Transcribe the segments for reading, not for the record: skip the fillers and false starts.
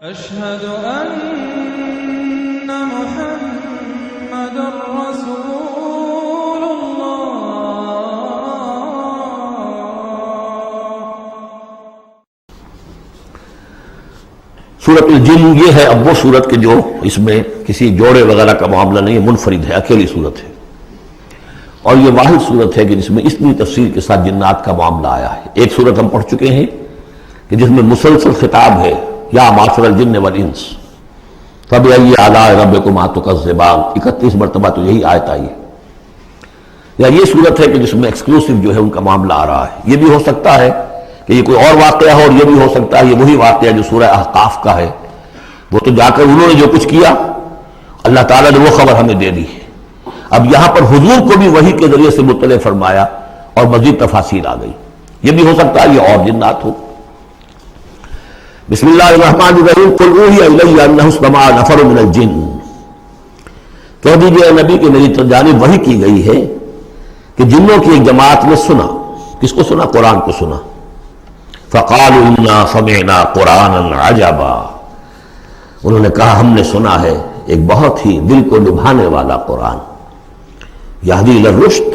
أشهد أن محمد رسول الله۔ سورۃ الجن یہ ہے اب وہ سورت کے جو اس میں کسی جوڑے وغیرہ کا معاملہ نہیں ہے، منفرد ہے، اکیلی سورت ہے، اور یہ واحد سورت ہے کہ جس میں اتنی تفصیل کے ساتھ جنات کا معاملہ آیا ہے۔ ایک سورت ہم پڑھ چکے ہیں کہ جس میں مسلسل خطاب ہے، یا معاشر الجن والانس فبأي آلاء ربكما تكذبان، 31 مرتبہ تو یہی آیت آئی ہے۔ یا یہ صورت ہے کہ جس میں ایکسکلوسیو جو ہے ان کا معاملہ آ رہا ہے۔ یہ بھی ہو سکتا ہے کہ یہ کوئی اور واقعہ ہو، اور یہ بھی ہو سکتا ہے یہ وہی واقعہ جو سورہ احقاف کا ہے، وہ تو جا کر انہوں نے جو کچھ کیا اللہ تعالیٰ نے وہ خبر ہمیں دے دی ہے۔ اب یہاں پر حضور کو بھی وحی کے ذریعے سے مطلع فرمایا اور مزید تفاصیل آ گئی۔ یہ بھی ہو سکتا ہے یہ اور جنات ہو۔ بسم اللہ الرحمن الرحیم، قل اوحی الی انہ استمع نفر من الجن، کہہ دیجئے اے نبی کہ میری جانب وحی کی گئی ہے کہ جنوں کی ایک جماعت نے سنا۔ کس کو سنا؟ قرآن کو سنا۔ فقالوا انا سمعنا قرآنا عجبا، انہوں نے کہا ہم نے سنا ہے ایک بہت ہی دل کو لبھانے والا قرآن، یہدی الی الرشد،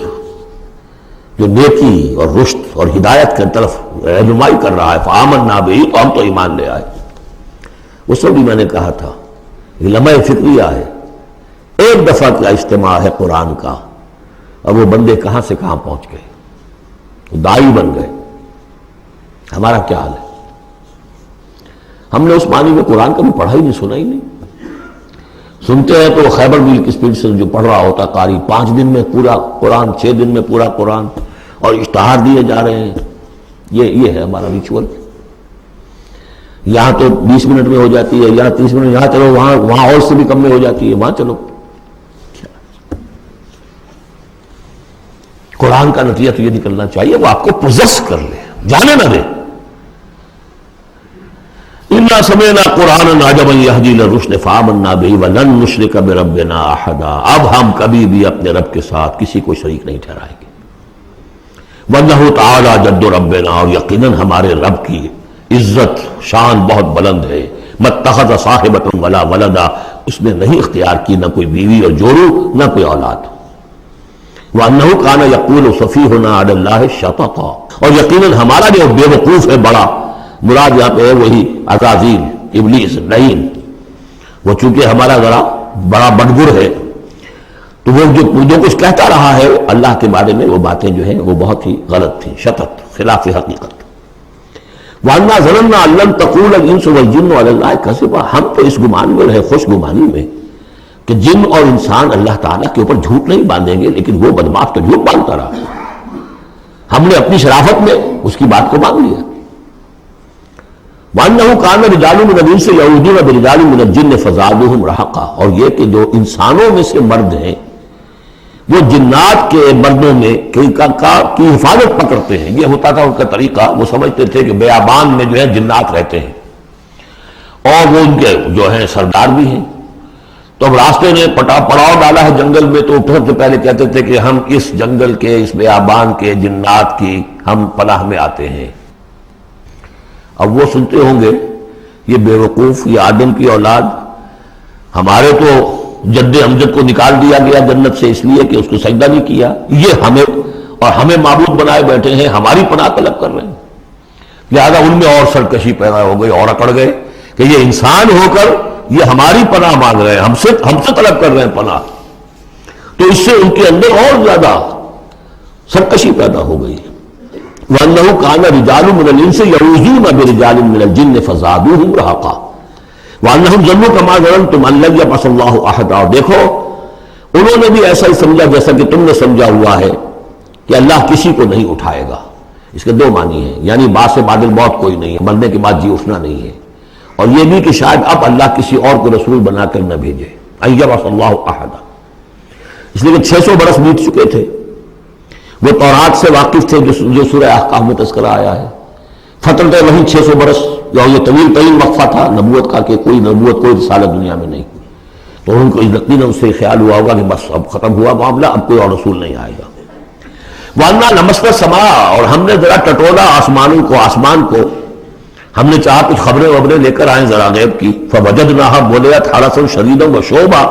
جو نیکی اور رشد اور ہدایت کی طرف رہنمائی کر رہا ہے۔ فآمنا بہ، تو ہم تو ایمان لے آئے۔ اس وقت بھی میں نے کہا تھا یہ لمحہ فکریہ ہے، ایک دفعہ کا اجتماع ہے قرآن کا، اور وہ بندے کہاں سے کہاں پہنچ گئے، وہ داعی بن گئے۔ ہمارا کیا حال ہے؟ ہم نے اس معنی میں قرآن کبھی پڑھا ہی نہیں، سنا ہی نہیں۔ سنتے ہیں تو خیبر میل کی سپیڈ سے جو پڑھ رہا ہوتا قاری، 5 دن میں پورا قرآن، 6 دن میں پورا قرآن، اور اشتہار دیے جا رہے ہیں۔ یہ ہے ہمارا ریچول۔ یہاں تو 20 منٹ میں ہو جاتی ہے، یہاں 30 منٹ، یہاں چلو وہاں اور سے بھی کم میں ہو جاتی ہے، وہاں چلو۔ قرآن کا نتیجہ تو یہ نکلنا چاہیے وہ آپ کو پوزیس کر لے، جانے نہ دے۔ اِنَّا سَمِعْنَا قُرْآنًا عَجَبًا يَهْدِي إِلَى الرُّشْدِ فَآمَنَّا بِهِ وَلَن نُّشْرِكَ بِرَبِّنَا أَحَدًا، اب ہم کبھی بھی اپنے رب کے ساتھ کسی کو شریک نہیں ٹھہرائیں گے۔ وَأَنَّهُ تَعَالَىٰ جَدُّ رَبِّنَا، اور یقیناً ہمارے رب کی عزت شان بہت بلند ہے۔ مَا اتَّخَذَ صَاحِبَةً وَلَا وَلَدًا، اس نے نہیں اختیار کی نہ کوئی بیوی اور جوڑو نہ کوئی اولاد۔ وَأَنَّهُ كَانَ يَقُولُ سَفِيهُنَا عَلَى اللَّهِ شَطَطًا، اور یقیناً ہمارا جو بے وقوف ہے بڑا، مراد یہاں پہ ہے وہی عزازیل، ابلیس، لعین، وہ چونکہ ہمارا ذرا بڑا بدگر ہے، تو وہ جو کچھ کہتا رہا ہے اللہ کے بارے میں، وہ باتیں جو ہیں وہ بہت ہی غلط تھیں، شطط، خلاف حقیقت۔ وَأَنَّا ظَنَنَّا أَن لَّن تَقُولَ الْإِنسُ وَالْجِنُّ عَلَى اللَّهِ كَذِبًا، ہم تو اس گمان میں رہے، خوش گمانی میں، کہ جن اور انسان اللہ تعالیٰ کے اوپر جھوٹ نہیں باندھیں گے، لیکن وہ بدماش تو جھوٹ باندھتا رہا۔ ہم نے اپنی شرافت میں اس کی بات کو مان لیا۔ وَأَنَّهُ كَانَ رِجَالٌ مِّنَ الْإِنسِ يَعُوذُونَ بِرِجَالٍ مِّنَ الْجِنِّ فَزَادُوهُمْ رَهَقًا، اور یہ کہ جو انسانوں میں سے مرد ہیں وہ جنات کے مردوں میں کی حفاظت پکڑتے ہیں۔ یہ ہوتا تھا ان کا طریقہ، وہ سمجھتے تھے کہ بیابان میں جو ہے جنات رہتے ہیں، اور وہ ان کے جو ہیں سردار بھی ہیں، تو اب راستے نے پڑاؤ ڈالا ہے جنگل میں، تو سب سے پہلے کہتے تھے کہ ہم اس جنگل کے، اس بیابان کے جنات کی ہم پناہ میں آتے ہیں۔ اب وہ سنتے ہوں گے یہ بے وقوف، یہ آدم کی اولاد، ہمارے تو جد امجد کو نکال دیا گیا جنت سے اس لیے کہ اس کو سجدہ نہیں کیا، یہ ہمیں معبود بنائے بیٹھے ہیں، ہماری پناہ طلب کر رہے ہیں۔ لہذا ان میں اور سرکشی پیدا ہو گئی، اور اکڑ گئے کہ یہ انسان ہو کر یہ ہماری پناہ مانگ رہے ہیں، ہم سے طلب کر رہے ہیں پناہ، تو اس سے ان کے اندر اور زیادہ سرکشی پیدا ہو گئی۔ وَأَنَّهُ كَانَ رِجَالٌ مِّنَ الْإِنسِ يَعُوذُونَ بِرِجَالٍ مِّنَ الْجِنِّ فَزَادُوهُمْ رَهَقًا وَأَنَّهُمْ ظَنُّوا كَمَا ظَنَنتُمْ أَن لَّن يَبْعَثَ اللَّهُ أَحَدًا، اور دیکھو انہوں نے بھی ایسا ہی سمجھا جیسا کہ تم نے سمجھا ہوا ہے کہ اللہ کسی کو نہیں اٹھائے گا۔ اس کے 2 معنی ہیں، یعنی بعد سے بعد الموت کوئی نہیں ہے، مرنے کے بعد جی اٹھنا نہیں ہے، اور یہ بھی کہ شاید اب اللہ کسی اور کو رسول بنا کر نہ بھیجے، أن يبعث الله أحدا، اس لیے کہ 600 برس بیت چکے تھے، وہ تورات سے واقف تھے جو سورہ احقاف میں تذکرہ آیا ہے، فترت وہی 600 برس، اور یہ طویل ترین وقفہ تھا نبوت کا کہ کوئی نبوت کوئی رسالت دنیا میں نہیں، تو ان کو یقیناً اس سے خیال ہوا ہوگا کہ بس اب ختم ہوا معاملہ، اب کوئی اور رسول نہیں آئے گا۔ وَأَنَّا لَمَسْنَا السَّمَاءَ، اور ہم نے ذرا ٹٹولا آسمان کو، ہم نے چاہا کچھ خبریں وبریں لے کر آئیں ذرا غیب کی، فوجدناہا بولے حرسا شدیدا وشوبا،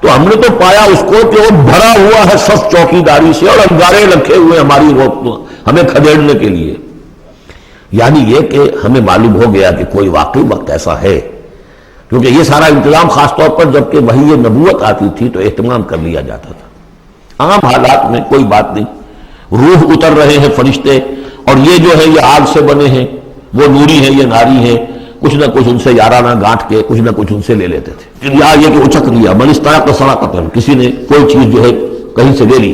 تو ہم نے تو پایا اس کو کہ وہ بھرا ہوا ہے سخت چوکیداری سے اور انگارے رکھے ہوئے ہماری ہمیں کھدیڑنے کے لیے. یعنی یہ کہ ہمیں معلوم ہو گیا کہ کوئی واقعی وقت ایسا ہے، کیونکہ یہ سارا انتظام خاص طور پر جب کہ وحی نبوت آتی تھی تو اہتمام کر لیا جاتا تھا. عام حالات میں کوئی بات نہیں، روح اتر رہے ہیں فرشتے، اور یہ جو ہے یہ آگ سے بنے ہیں، وہ نوری ہیں یہ ناری ہیں، کچھ نہ کچھ ان سے یارانہ گانٹھ کے کچھ نہ کچھ ان سے لے لیتے تھے. یا یہ کہ اچک لیا، من استرق صدقۃ، کسی نے کوئی چیز جو ہے کہیں سے لے لی.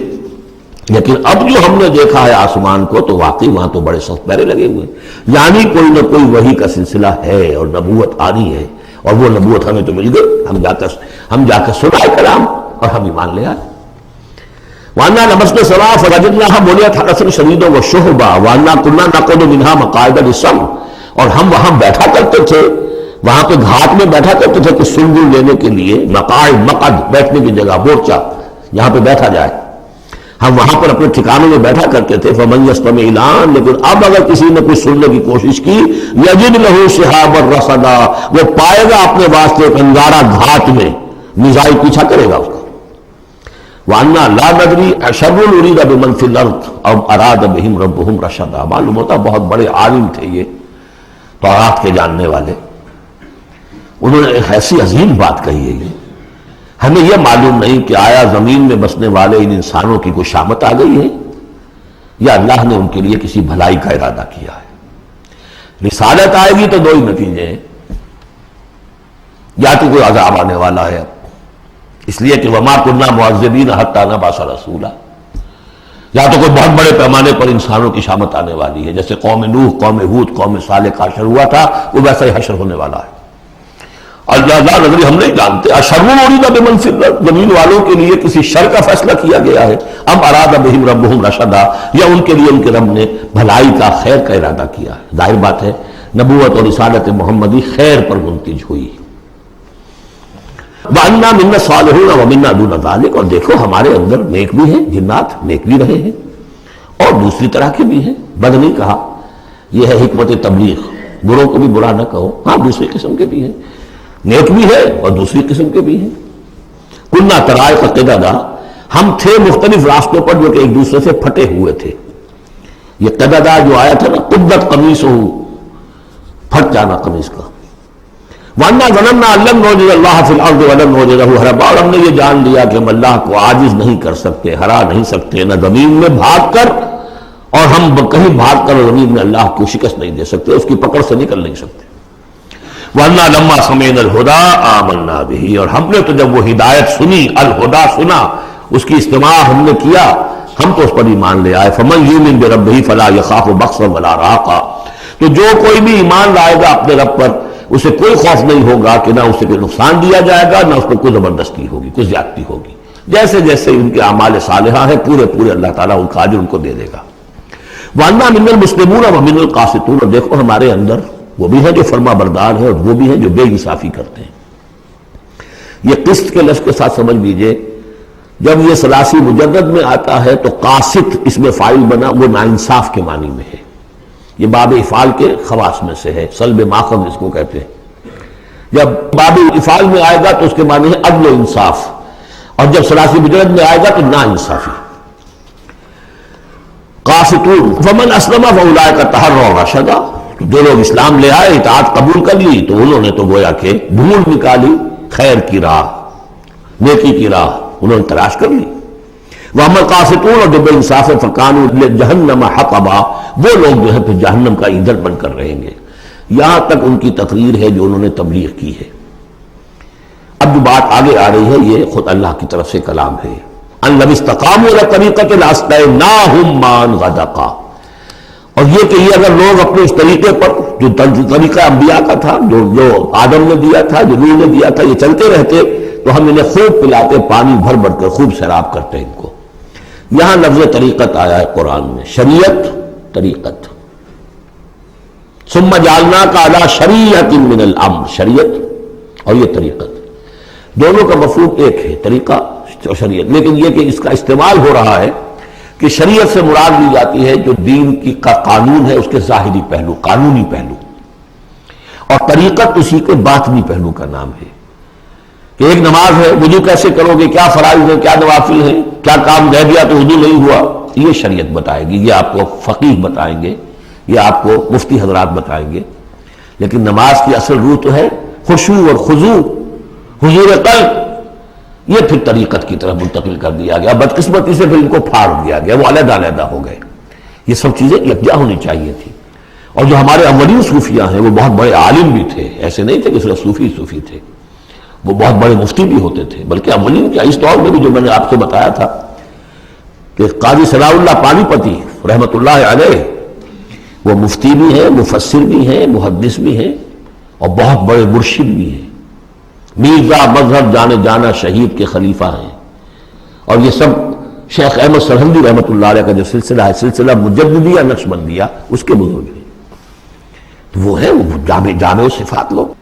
لیکن اب جو ہم نے دیکھا ہے آسمان کو تو واقعی وہاں تو بڑے سخت پہرے لگے ہوئے، یعنی کوئی نہ کوئی وحی کا سلسلہ ہے اور نبوت آنی ہے، اور وہ نبوت ہمیں تو مل گئی. ہم جا کر سنائے کلام اور ہم ایمان لے آئے. وَأَنَّا لَمَسْنَا السَّمَاءَ فَوَجَدْنَاهَا مُلِئَتْ حَرَسًا شَدِيدًا وَشُهُبًا وَأَنَّا كُنَّا نَقْعُدُ مِنْهَا مَقَاعِدَ لِلسَّمْعِ، اور ہم وہاں بیٹھا کرتے تھے، وہاں پہ گھاٹ میں بیٹھا کرتے تھے کچھ سنگل لینے کے لیے، مقاعد مقعد بیٹھنے کی جگہ، مورچہ جہاں پہ بیٹھا جائے، ہم وہاں پر اپنے ٹھکانوں میں بیٹھا کرتے تھے. فَمَن يَسْتَمِعِ الْآنَ، لیکن اب اگر کسی نے کچھ سننے کی کوشش کی، يَجِدْ لَهُ شِهَابًا رَصَدًا، وہ پائے گا اپنے واسطے ایک انگارہ گھات میں، میزائل پیچھا کرے گا اس کا. وَأَنَّا لَا نَدْرِي أَشَرٌّ أُرِيدَ بِمَنْ فِي الْأَرْضِ أَوْ أَرَادَ بِهِمْ رَبُّهُمْ رَشَدًا. معلوم ہوتا بہت بڑے عالم تھے یہ تورات کے جاننے والے، انہوں نے ایسی عظیم بات کہی ہے. ہمیں یہ معلوم نہیں کہ آیا زمین میں بسنے والے ان انسانوں کی کوئی شامت آ گئی ہے یا اللہ نے ان کے لیے کسی بھلائی کا ارادہ کیا ہے. رسالت آئے گی تو دو ہی نتیجے ہیں، یا تو کوئی عذاب آنے والا ہے، اس لیے کہ وما كنا معذبین حتی نبعث رسولا، یا تو کوئی بہت بڑے پیمانے پر انسانوں کی شامت آنے والی ہے، جیسے قوم نوح، قوم ہود، قوم صالح کا حشر ہوا تھا، وہ ویسا ہی حشر ہونے والا ہے. اللہ نظری ہم نہیں جانتے. اشر ارید بمن فی الارض، زمین والوں کے لیے کسی شر کا فیصلہ کیا گیا ہے، ام اراد بہم ربہم رشدا، یا ان کے لیے ان کے رب نے بھلائی کا خیر کا ارادہ کیا ہے. ظاہر بات ہے نبوت اور رسالت محمدی خیر پر منتج ہوئی. وَأَنَّا مِنَّا الصَّالِحُونَ وَمِنَّا دُونَ ذَلِكَ، اور دیکھو ہمارے اندر نیک بھی ہیں، جنات نیک بھی رہے ہیں اور دوسری طرح کے بھی ہیں. بد نہیں کہا، یہ ہے حکمت تبلیغ، بروں کو بھی برا نہ کہو. ہاں دوسری قسم کے بھی ہیں، نیک بھی ہے اور دوسری قسم کے بھی ہیں. کُنَّا طَرَائِقَ قِدَدًا، ہم تھے مختلف راستوں پر جو کہ ایک دوسرے سے پھٹے ہوئے تھے. یہ قددہ جو آیا تھا نا، قدت قمیصہ، پھٹ جانا قمیص کا. وَأَنَّا ظَنَنَّا أَن لَّن نُعْجِزَ اللَّهَ فِي الْأَرْضِ وَلَن نُعْجِزَهُ هَرَبًا، اور ہم نے یہ جان لیا کہ ہم اللہ کو عاجز نہیں کر سکتے، ہرا نہیں سکتے، نہ زمین میں بھاگ کر، اور ہم کہیں بھاگ کر زمین میں اللہ کو شکست نہیں دے سکتے، اس کی پکڑ سے نکل نہیں سکتے. وَأَنَّا لَمَّا سَمِعْنَا الْهُدَىٰ آمَنَّا بِهِ، اور ہم نے تو جب وہ ہدایت سنی، الہدا سنا، اس کی استماع ہم نے کیا، ہم تو اس پر ایمان لے آئے. فَمَن يُؤْمِن بِرَبِّهِ فَلَا يَخَافُ بَخْسًا وَلَا رَهَقًا، تو جو کوئی بھی ایمان لائے گا اپنے رب پر، اسے کوئی خوف نہیں ہوگا کہ نہ اسے کوئی نقصان دیا جائے گا، نہ اس پر کوئی زبردستی ہوگی، کوئی زیادتی ہوگی. جیسے جیسے ان کے اعمال صالحہ ہیں پورے پورے اللہ تعالیٰ ان کا اجر ان کو دے دے گا. وَأَنَّا مِنَّا الْمُسْلِمُونَ وَمِنَّا الْقَاسِطُونَ، اور دیکھو ہمارے اندر وہ بھی ہیں جو فرما بردار ہیں اور وہ بھی ہیں جو بے انصافی کرتے ہیں. یہ قسط کے لفظ کے ساتھ سمجھ لیجئے، جب یہ ثلاثی مجرد میں آتا ہے تو قاسط اس میں فاعل بنا، وہ ناانصاف کے معنی میں ہے. یہ باب افعال کے خواص میں سے ہے، سلب ماخذ اس کو کہتے ہیں. جب باب افعال میں آئے گا تو اس کے معنی ہے عدل و انصاف، اور جب ثلاثی مجرد میں آئے گا تو ناانصافی. قاسطون فمن اسلم فاولئک تحروا رشدا، جو لوگ اسلام لے آئے، اطاعت قبول کر لی، تو انہوں نے تو گویا کہ ڈھونڈ نکالی خیر کی راہ، نیکی کی راہ انہوں نے تلاش کر لی. وَأَمَّا الْقَاسِطُونَ، اور جو بے انصاف فَكَانُوا لِجَهَنَّمَ حَطَبًا، وہ لوگ جو ہے پھر جہنم کا ایندھن بن کر رہیں گے. یہاں تک ان کی تقریر ہے جو انہوں نے تبلیغ کی ہے. اب جو بات آگے آ رہی ہے یہ خود اللہ کی طرف سے کلام ہے. أَن لَّوِ اسْتَقَامُوا عَلَى الطَّرِيقَةِ لَأَسْقَيْنَاهُم مَّاءً غَدَقًا، اور یہ کہ یہ اگر لوگ اپنے اس طریقے پر جو طریقہ انبیاء کا تھا، جو آدم نے دیا تھا، جو نوح نے دیا تھا، یہ چلتے رہتے تو ہم انہیں خوب پلاتے، پانی بھر بھر کر خوب سیراب کرتے ان کو. یہاں لفظ طریقت آیا ہے قرآن میں، شریعت طریقت. ثم جعلناک علی شریعت من الامر، شریعت اور یہ طریقت دونوں کا مفہوم ایک ہے، طریقہ اور شریعت. لیکن یہ کہ اس کا استعمال ہو رہا ہے کہ شریعت سے مراد لی جاتی ہے جو دین کی کا قانون ہے، اس کے ظاہری پہلو، قانونی پہلو. اور طریقت اسی کے باطنی پہلو کا نام ہے کہ ایک نماز ہے، وضو کیسے کرو گے، کیا فرائض ہیں، کیا نوافل ہیں، کیا کام رہ گیا تو وضو نہیں ہوا، یہ شریعت بتائے گی، یہ آپ کو فقیہ بتائیں گے، یہ آپ کو مفتی حضرات بتائیں گے۔ لیکن نماز کی اصل روح تو ہے خشوع اور خضوع، حضور قلب، یہ پھر طریقت کی طرف منتقل کر دیا گیا، بدقسمتی سے پھر ان کو پھاڑ دیا گیا، وہ علیحدہ علیحدہ ہو گئے۔ یہ سب چیزیں یکجا ہونی چاہیے تھی۔ اور جو ہمارے اولین صوفیاء ہیں وہ بہت بڑے عالم بھی تھے، ایسے نہیں تھے کہ صرف صوفی تھے، وہ بہت بڑے مفتی بھی ہوتے تھے، بلکہ اولین کیا اس دور میں بھی جو میں نے آپ سے بتایا تھا کہ قاضی ثناء اللہ پانی پتی رحمۃ اللہ علیہ وہ مفتی بھی ہیں، مفسر بھی ہیں، محدث بھی ہیں اور بہت بڑے مرشد بھی ہیں، میرزا مذہب جانے جانا شہید کے خلیفہ ہیں۔ اور یہ سب شیخ احمد سرہندی رحمۃ اللہ علیہ کا جو سلسلہ ہے، سلسلہ مجددیہ نقشبندیہ، اس کے بزرگ ہیں، تو وہ ہے وہ جامع صفات لوگ۔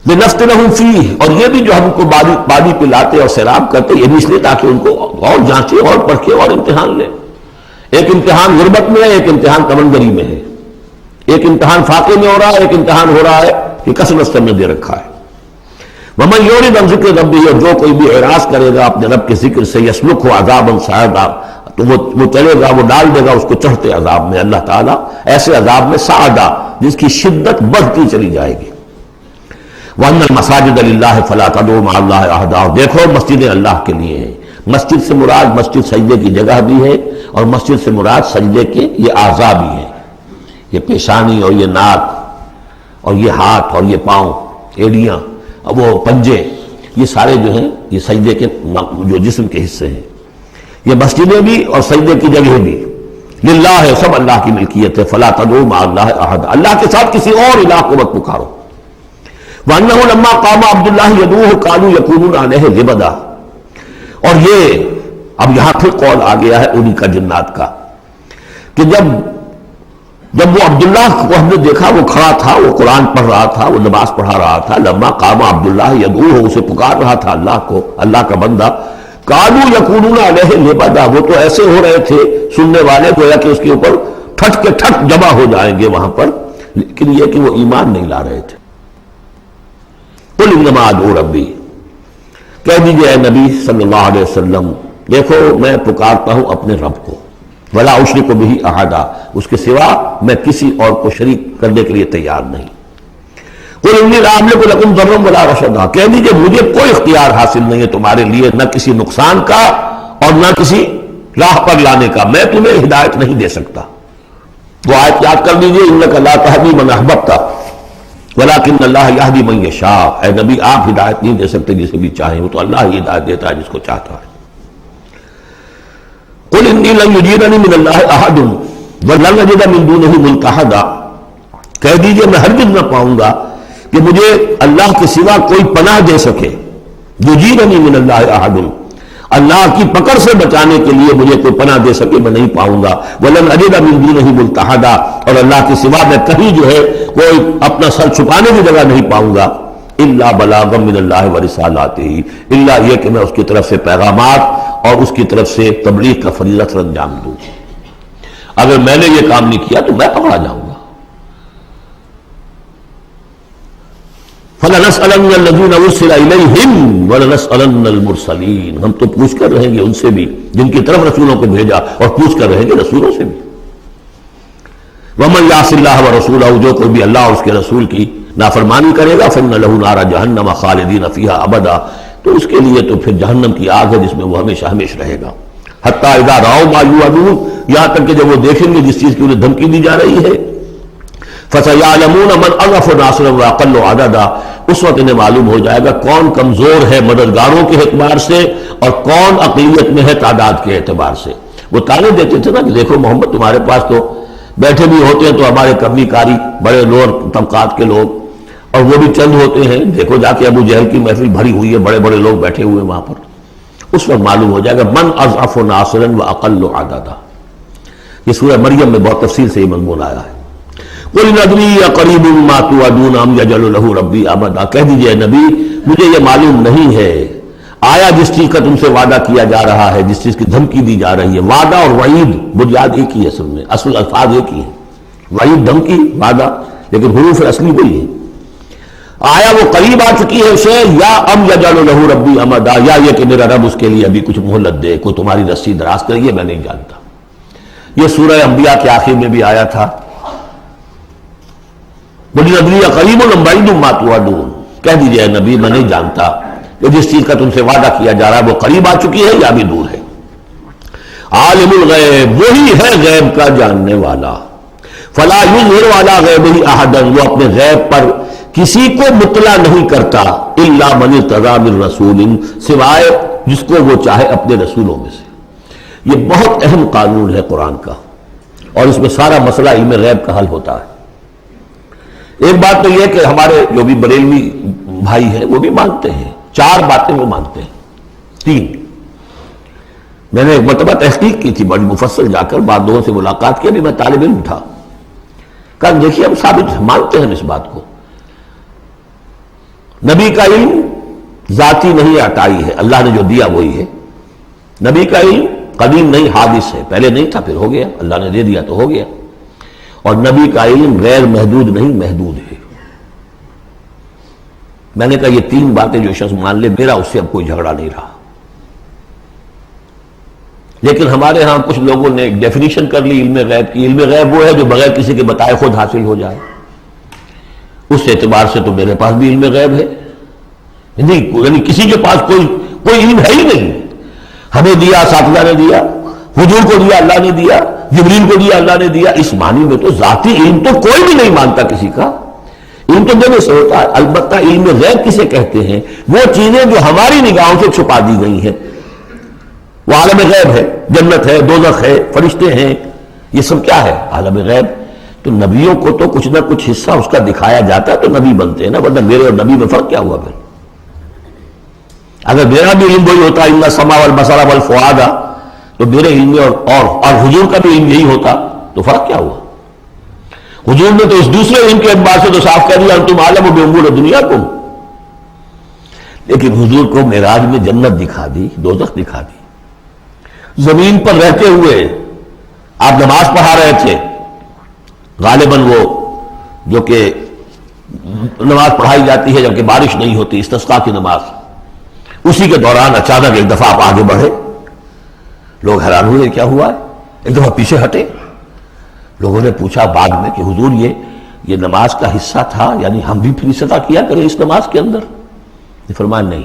لنفتنہم فیہ، اور یہ بھی جو ہم کو پانی پلاتے اور سیراب کرتے، یہ بھی اس لیے تاکہ ان کو اور جانچے اور پرکھے اور امتحان لیں۔ ایک امتحان غربت میں ہے، ایک امتحان تمنگری میں ہے، ایک امتحان فاقے میں ہو رہا ہے، ایک امتحان ہو رہا ہے کہ کثرت سے دے رکھا ہے۔ ومن یعرض عن ذکر ربہ، اور جو کوئی بھی اعراض کرے گا اپنے رب کے ذکر سے، یسلکہ عذابا صعدا، تو وہ چلے گا، وہ ڈال دے گا اس کو چڑھتے عذاب میں، اللہ تعالیٰ ایسے عذاب میں صعدا جس کی شدت بڑھتی چلی جائے گی۔ وَأَنَّ الْمَسَاجِدَ لِلَّهِ فَلَا تَدْعُوا مَعَ اللَّهِ أَحَدًا، دیکھو مسجدیں اللہ کے لیے ہیں۔ مسجد سے مراد مسجد سجدے کی جگہ بھی ہے، اور مسجد سے مراد سجدے کے یہ اعضاء بھی ہیں، یہ پیشانی اور یہ ناک اور یہ ہاتھ اور یہ پاؤں، ایڑیاں اور وہ پنجے، یہ سارے جو ہیں یہ سجدے کے جو جسم کے حصے ہیں۔ یہ مسجدیں بھی اور سجدے کی جگہ بھی للہ ہے، سب اللہ کی ملکیت ہے۔ فَلَا تَدْعُوا مَعَ اللَّهِ أَحَدًا، اللہ کے ساتھ کسی اور الہ کو مت پکارو۔ وَأَنَّهُ لَمَّا قَامَ عَبْدُ اللَّهِ يَدْعُوهُ كَانُوا يَكُونُونَ عَلَيْهِ لِبَدًا، اور یہ اب یہاں پھر قول آ گیا ہے انہی کا جنات کا کہ جب وہ عبداللہ کو ہم نے دیکھا وہ کھڑا تھا، وہ قرآن پڑھ رہا تھا، وہ نماز پڑھا رہا تھا، لما قام عبداللہ یدعوہ، اسے پکار رہا تھا اللہ کو، اللہ کا بندہ، کانوا یکونون علیہ لبدا، وہ تو ایسے ہو رہے تھے سننے والے گویا کہ اس کے اوپر ٹھٹ کے ٹھٹ جمع ہو جائیں گے وہاں پر، لیکن یہ کہ وہ ایمان نہیں لا رہے تھے۔ قل انما ادعو ربی، کہہ دیجئے اے نبی صلی اللہ علیہ وسلم، دیکھو میں پکارتا ہوں اپنے رب کو، ولا اشرک بہ احدا، اس کے سوا میں کسی اور کو شریک کرنے کے لیے تیار نہیں۔ قل انی لا املک لکم ضرا ولا رشدا، کہہ دیجئے مجھے کوئی اختیار حاصل نہیں ہے تمہارے لیے، نہ کسی نقصان کا اور نہ کسی راہ پر لانے کا، میں تمہیں ہدایت نہیں دے سکتا۔ وہ آیت یاد کر لیجئے، انک لا تہدی من احببت ولکن اللہ یہدی من یشاء، اے نبی آپ ہدایت نہیں دے سکتے جسے بھی چاہیں، وہ تو اللہ ہی ہدایت دیتا ہے جس کو چاہتا ہے۔ قل انی لن یجیرنی من اللہ احد ولن اجد من دونہ ملتحدا، کہہ دیجئے میں ہرگز نہ پاؤں گا کہ مجھے اللہ کے سوا کوئی پناہ دے سکے، یجیرنی من اللہ احد، اللہ کی پکڑ سے بچانے کے لیے مجھے کوئی پناہ دے سکے میں نہیں پاؤں گا، ولن اجد من دونہ ملتحدا، اور اللہ کے سوا میں کہیں جو ہے کوئی اپنا سر چھپانے کی جگہ نہیں پاؤں گا، الا بلاغا من اللہ ورسالاتہ، الا یہ کہ میں اس کی طرف سے پیغامات اور اس کی طرف سے تبلیغ کا فریضہ سر انجام دوں۔ اگر میں نے یہ کام نہیں کیا تو میں پکڑا جاؤں گا۔ فَلَنَسْأَلَنَّ الَّذِينَ أُرْسِلَ إِلَيْهِمْ وَلَنَسْأَلَنَّ الْمُرْسَلِينَ، ہم تو پوچھ کر رہیں گے ان سے بھی جن کی طرف رسولوں کو بھیجا، اور پوچھ کر رہیں گے رسولوں سے بھی۔ وَمَنْ يَعْصِ اللَّهَ وَرَسُولَهُ، جو کوئی بھی اللہ اور اس کے رسول کی نافرمانی کرے گا، فَإِنَّ لَهُ نَارَ جَهَنَّمَ خَالِدِينَ فِيهَا أَبَدًا، تو اس کے لیے تو پھر جہنم کی آگ ہے جس میں وہ ہمیشہ ہمیش رہے گا۔ حَتَّى إِذَا رَأَوْا مَا يُوعَدُونَ، یہاں تک کہ جب وہ دیکھیں گے جس چیز کی انہیں دھمکی دی جا رہی ہے، فَسَيَعْلَمُونَ مَنْ أَضْعَفُ نَاصِرًا وَأَقَلُّ عَدَدًا، اس وقت انہیں معلوم ہو جائے گا کون کمزور ہے مددگاروں کے اعتبار سے اور کون اقلیت میں ہے تعداد کے اعتبار سے۔ وہ تانے دیتے تھے نا کہ دیکھو محمد تمہارے پاس تو بیٹھے بھی ہوتے ہیں تو ہمارے کمی کاری بڑے لوور طبقات کے لوگ، اور وہ بھی چند ہوتے ہیں، دیکھو جا کے ابو جہل کی محفل بھری ہوئی ہے، بڑے بڑے لوگ بیٹھے ہوئے ہیں وہاں پر۔ اس وقت معلوم ہو جائے گا من اضعف ناصرا واقل عددا۔ یہ سورہ مریم میں بہت تفصیل سے یہ مضمون آیا ہے۔ قل ندری اقریب ما توعدون ام یجعل له ربی امدا، کہہ دیجئے نبی مجھے یہ معلوم نہیں ہے آیا جس چیز کا تم سے وعدہ کیا جا رہا ہے، جس چیز کی دھمکی دی جا رہی ہے، وعدہ اور وعید بنیاد ایک ہی ہے، اصل میں اصل الفاظ ایک ہی ہے، وعید دھمکی، وعدہ، لیکن حروف اصلی وہی ہے. آیا وہ قریب آ چکی ہے اسے، یا ام یجعل لہ ربی امدا، یا یہ کہ میرا رب اس کے لیے ابھی کچھ مہلت دے، کوئی تمہاری رسی دراز کریے، میں نہیں جانتا. یہ سورہ انبیاء کے آخر میں بھی آیا تھا، بڑی ندری قریب بعید ما توعدون، کہہ دیجیے نبی میں نہیں جانتا کہ جس چیز کا تم سے وعدہ کیا جا رہا ہے وہ قریب آ چکی ہے یا بھی دور ہے. عالم الغیب، وہی ہے غیب کا جاننے والا. فلا یظہر علی غیبہ احدا، وہ اپنے غیب پر کسی کو مطلع نہیں کرتا، الا من ارتضی من رسول، سوائے جس کو وہ چاہے اپنے رسولوں میں سے. یہ بہت اہم قانون ہے قرآن کا، اور اس میں سارا مسئلہ علم غیب کا حل ہوتا ہے. ایک بات تو یہ کہ ہمارے جو بھی بریلوی بھائی ہیں وہ بھی مانتے ہیں، 4 باتیں وہ مانتے ہیں. 3 میں نے ایک مرتبہ تحقیق کی تھی بڑی مفصل، جا کر بعد لوگوں سے ملاقات کی، ابھی میں طالب علم تھا. کہا دیکھیے ہم ثابت مانتے ہیں اس بات کو، نبی کا علم ذاتی نہیں عطائی ہے، اللہ نے جو دیا وہی ہے. نبی کا علم قدیم نہیں، حادث ہے، پہلے نہیں تھا پھر ہو گیا، اللہ نے دے دیا تو ہو گیا. اور نبی کا علم غیر محدود نہیں، محدود ہے. میں نے کہا یہ 3 باتیں جو شخص مان لے، میرا اس سے اب کوئی جھگڑا نہیں رہا. لیکن ہمارے ہاں کچھ لوگوں نے ایک ڈیفینیشن کر لی علم غیب کی. علم غیب وہ ہے جو بغیر کسی کے بتائے خود حاصل ہو جائے. اس اعتبار سے تو میرے پاس بھی علم غیب ہے نہیں، یعنی کسی کے پاس کوئی علم ہے ہی نہیں. ہمیں دیا اساتذہ نے دیا، حضور کو دیا اللہ نے دیا، جبریل کو دیا اللہ نے دیا. اس معنی میں تو ذاتی علم تو کوئی بھی نہیں مانتا کسی کا. علم تو دینے سے ہوتا ہے. البتہ علم غیب کسے کہتے ہیں؟ وہ چیزیں جو ہماری نگاہوں سے چھپا دی گئی ہیں، وہ عالم غیب ہے. جنت ہے، دوزخ ہے، فرشتے ہیں، یہ سب کیا ہے؟ عالم غیب. تو نبیوں کو تو کچھ نہ کچھ حصہ اس کا دکھایا جاتا ہے تو نبی بنتے ہیں نا، ورنہ میرے اور نبی میں فرق کیا ہوا پھر؟ اگر میرا بھی علم وہی ہوتا ان السمع والبصر والفؤاد، تو میرے علم میں اور حضور کا بھی علم یہی ہوتا تو فرق کیا ہوا؟ حضور نے تو اس دوسرے علم کے اعتبار سے تو صاف کہہ دیا انتم عالم بامور دنیاکم. لیکن حضور کو معراج میں جنت دکھا دی، دوزخ دکھا دی. زمین پر رہتے ہوئے آپ نماز پڑھا رہے تھے، غالباً وہ جو کہ نماز پڑھائی جاتی ہے جبکہ بارش نہیں ہوتی، استسقاء کی نماز، اسی کے دوران اچانک ایک دفعہ آپ آگے بڑھے. لوگ حیران ہوئے کیا ہوا ہے، ایک دفعہ پیچھے ہٹے. لوگوں نے پوچھا بعد میں کہ حضور یہ نماز کا حصہ تھا، یعنی ہم بھی پھر صدا کیا کریں اس نماز کے اندر؟ فرمایا نہیں،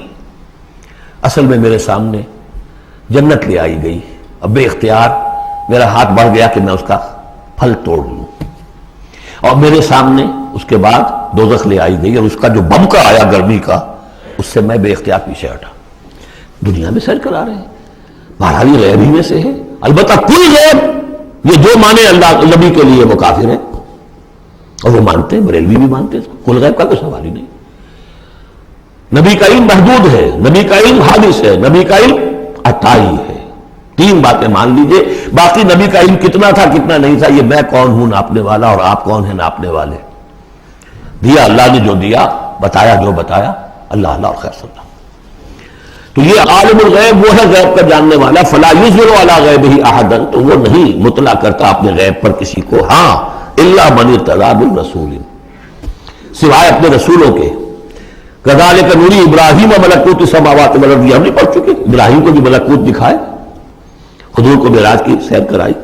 اصل میں میرے سامنے جنت لے آئی گئی، اب بے اختیار میرا ہاتھ بڑھ گیا کہ میں اس کا پھل توڑ لوں، اور میرے سامنے اس کے بعد دوزخ لے آئی گئی اور اس کا جو بم کا آیا گرمی کا، اس سے میں بے اختیار پیچھے ہٹا. دنیا میں سیر کرا رہے ہیں. بہرحال یہ غیب ہی میں سے ہے. البتہ کل غیب، یہ جو مانے اللہ نبی کے لیے وہ کافر ہے، اور وہ مانتے ہیں، بریلوی بھی مانتے ہیں. کل غیب کا کوئی سوال ہی نہیں. نبی کا علم محدود ہے، نبی کا علم حادث ہے، نبی کا علم عطائی ہے. 3 باتیں مان لیجئے. باقی نبی کا علم کتنا تھا کتنا نہیں تھا، یہ میں کون ہوں ناپنے والا اور آپ کون ہیں ناپنے والے. دیا اللہ نے جو دیا، بتایا جو بتایا، اللہ اللہ اور خیر صلی اللہ. تو یہ عالم الغیب وہ ہے غیب کا جاننے والا. فلا یظہر علی غیبہ احدا، تو وہ نہیں مطلع کرتا اپنے غیب پر کسی کو. ہاں الا من ارتضی من رسول، سوائے اپنے رسولوں کے. کذالک نوری ابراہیم ملکوت السماوات والارض، ہم نہیں پڑھ چکے؟ ابراہیم کو بھی ملکوت دکھائے، حضور کو معراج کی سیر کرائی.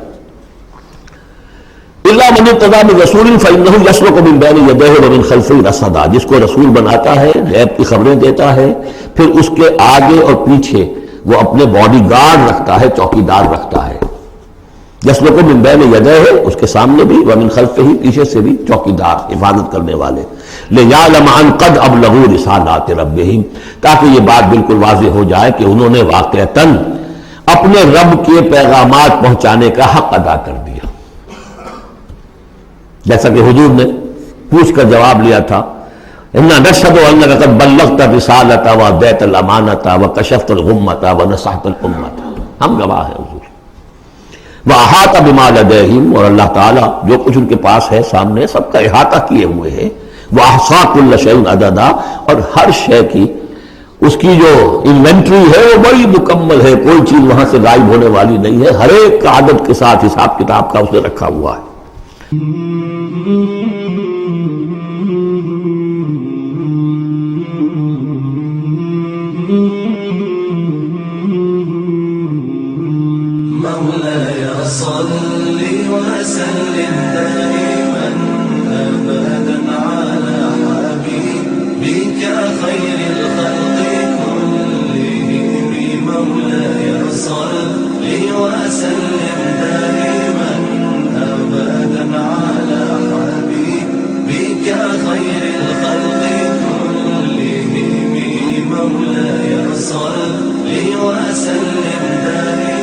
الا من ارتضی من رسول فانہ یسلک من بین یدیہ ومن خلفہ رصدا، جس کو رسول بناتا ہے، غیب کی خبریں دیتا ہے، پھر اس کے آگے اور پیچھے وہ اپنے باڈی گارڈ رکھتا ہے، چوکیدار رکھتا ہے. یسلک من بین یدیہ، اس کے سامنے بھی، ومن خلفہ، پیچھے سے بھی چوکیدار، حفاظت کرنے والے. لیعلم ان قد ابلغوا رسالات ربہم، تاکہ یہ بات بالکل واضح ہو جائے کہ انہوں نے واقعتاً اپنے رب کے پیغامات پہنچانے کا حق ادا کر دیا. جیسا کہ حضور نے پوچھ کر جواب لیا تھا، انا نشهد انک قد بلغت الرسالۃ وادیت الامانۃ وکشفت الغمۃ ونصحت الامۃ، ہم گواہ ہیں حضور. واحاط بما لدیہم، اور اللہ تعالیٰ جو کچھ ان کے پاس ہے سامنے سب کا احاطہ کیے ہوئے ہے. واحصا کل شیء عددا، اور ہر شے کی اس کی جو انوینٹری ہے وہ بڑی مکمل ہے، کوئی چیز وہاں سے غائب ہونے والی نہیں ہے. ہر ایک کا عدد کے ساتھ حساب کتاب کا اس نے رکھا ہوا ہے. وسلم دائما أبدا على حبيبك خير الخلق كلهم مولاي صل وسلم دائما أبدا على حبيبك خير الخلق كلهم مولاي صل وسلم دائما